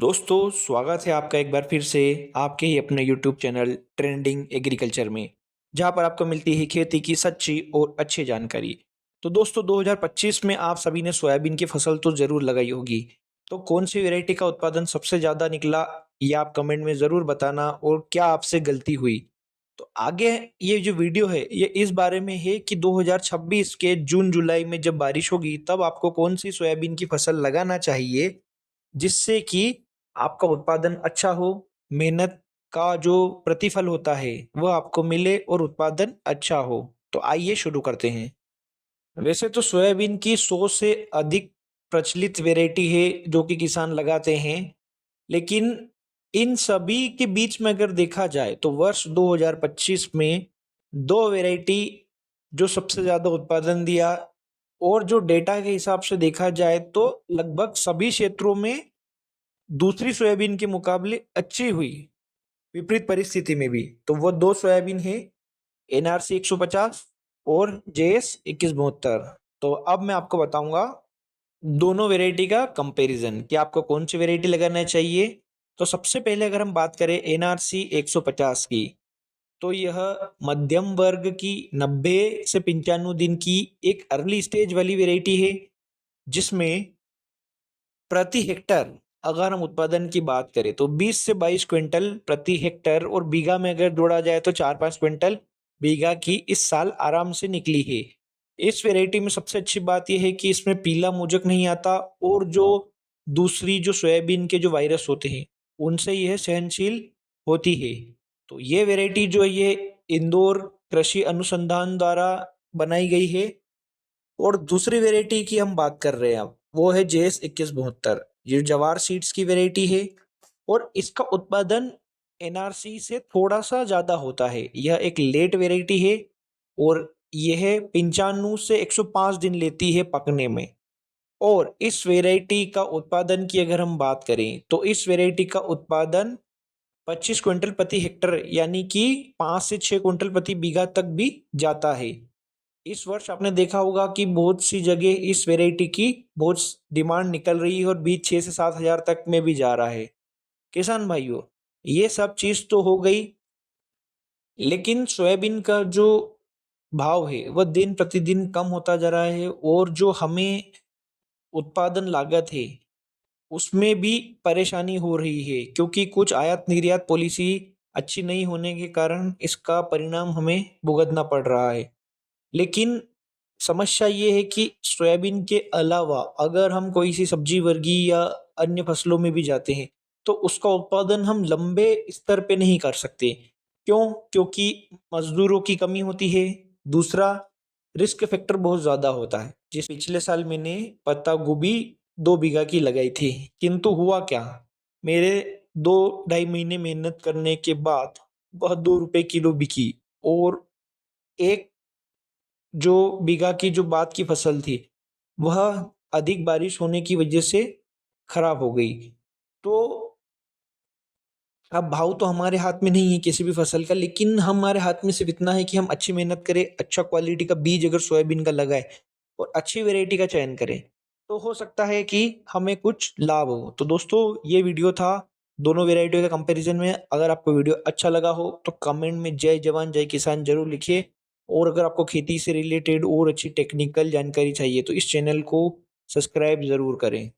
दोस्तों स्वागत है आपका एक बार फिर से आपके ही अपने यूट्यूब चैनल ट्रेंडिंग एग्रीकल्चर में, जहां पर आपको मिलती है खेती की सच्ची और अच्छी जानकारी। तो दोस्तों 2025 में आप सभी ने सोयाबीन की फसल तो ज़रूर लगाई होगी। तो कौन सी वैरायटी का उत्पादन सबसे ज़्यादा निकला, ये आप कमेंट में ज़रूर बताना और क्या आपसे गलती हुई। तो आगे ये जो वीडियो है ये इस बारे में है कि 2026 के जून जुलाई में जब बारिश होगी तब आपको कौन सी सोयाबीन की फसल लगाना चाहिए, जिससे कि आपका उत्पादन अच्छा हो, मेहनत का जो प्रतिफल होता है, वह आपको मिले और उत्पादन अच्छा हो। तो आइए शुरू करते हैं। वैसे तो सोयाबीन की 100 से अधिक प्रचलित वैरायटी है जो कि किसान लगाते हैं, लेकिन इन सभी के बीच में अगर देखा जाए तो वर्ष 2025 में 2 वैरायटी जो सबसे ज़्यादा उत्पादन दिया और जो डेटा के हिसाब से देखा जाए तो लगभग सभी क्षेत्रों में दूसरी सोयाबीन के मुकाबले अच्छी हुई, विपरीत परिस्थिति में भी। तो वो 2 सोयाबीन है, एनआरसी 150 और जेएस 2172। तो अब मैं आपको बताऊँगा दोनों वैरायटी का कंपैरिज़न कि आपको कौन-सी वैरायटी लगाना चाहिए। तो सबसे पहले अगर हम बात करें एनआरसी 150 की, तो यह मध्यम वर्ग की 90 से 95 दिन की एक अर्ली स्टेज वाली वैरायटी है, जिसमें प्रति हेक्टर अगर हम उत्पादन की बात करें तो 20 से 22 क्विंटल प्रति हेक्टर और बीघा में अगर जोड़ा जाए तो 4-5 क्विंटल बीघा की इस साल आराम से निकली है। इस वैरायटी में सबसे अच्छी बात यह है कि इसमें पीला मूजक नहीं आता और जो दूसरी जो सोयाबीन के जो वायरस होते हैं, उनसे यह सहनशील होती है। तो ये वैरायटी जो है ये इंदौर कृषि अनुसंधान द्वारा बनाई गई है। और दूसरी वैरायटी की हम बात कर रहे हैं अब, वो है जेएस 2172। ये जवार सीड्स की वैरायटी है और इसका उत्पादन एनआरसी से थोड़ा-सा ज़्यादा होता है। यह एक लेट वैरायटी है और यह 95 से 105 दिन लेती है पकने में। और इस वैरायटी का उत्पादन की अगर हम बात करें, तो इस वैरायटी का उत्पादन 25 क्विंटल प्रति हेक्टर यानी कि 5 से 6 क्विंटल प्रति बीघा तक भी जाता है। इस वर्ष आपने देखा होगा कि बहुत सी जगह इस वैरायटी की बहुत डिमांड निकल रही है और बीज 6 से 7 हज़ार तक में भी जा रहा है। किसान भाइयों, ये सब चीज़ तो हो गई, लेकिन सोयाबीन का जो भाव है, वह दिन प्रतिदिन कम होता जा रहा है और जो हमें उत्पादन लागत है, उसमें भी परेशानी हो रही है क्योंकि कुछ आयात-निर्यात पॉलिसी अच्छी नहीं होने के कारण इसका परिणाम हमें भुगतना पड़ रहा है। लेकिन समस्या ये है कि सोयाबीन के अलावा अगर हम कोई सी सब्जी वर्गीय या अन्य फसलों में भी जाते हैं, तो उसका उत्पादन हम लंबे स्तर पे नहीं कर सकते। क्यों? क्योंकि मज़दूरों की कमी होती है, दूसरा रिस्क फैक्टर बहुत ज़्यादा होता है। जिस पिछले साल मैंने पत्ता गोभी 2 बीघा की लगाई थी, किंतु हुआ क्या? मेरे 2 ढाई महीने मेहनत करने के बाद वह ₹2 किलो बिकी और 1 जो बीघा की जो बाद की फसल थी, वह अधिक बारिश होने की वजह से खराब हो गई। तो अब भाव तो हमारे हाथ में नहीं है किसी भी फसल का, लेकिन हमारे हाथ में सिर्फ इतना है कि हम अच्छी मेहनत करें, अच्छा क्वालिटी का बीज अगर सोयाबीन का लगाएँ और अच्छी वैरायटी का चयन करें, तो हो सकता है कि हमें कुछ लाभ हो। तो दोस्तों ये वीडियो था दोनों वैरायटियों के कंपैरिज़न में। अगर आपको वीडियो अच्छा लगा हो तो कमेंट में जय जवान जय किसान ज़रूर लिखिए और अगर आपको खेती से रिलेटेड और अच्छी टेक्निकल जानकारी चाहिए तो इस चैनल को सब्सक्राइब ज़रूर करें।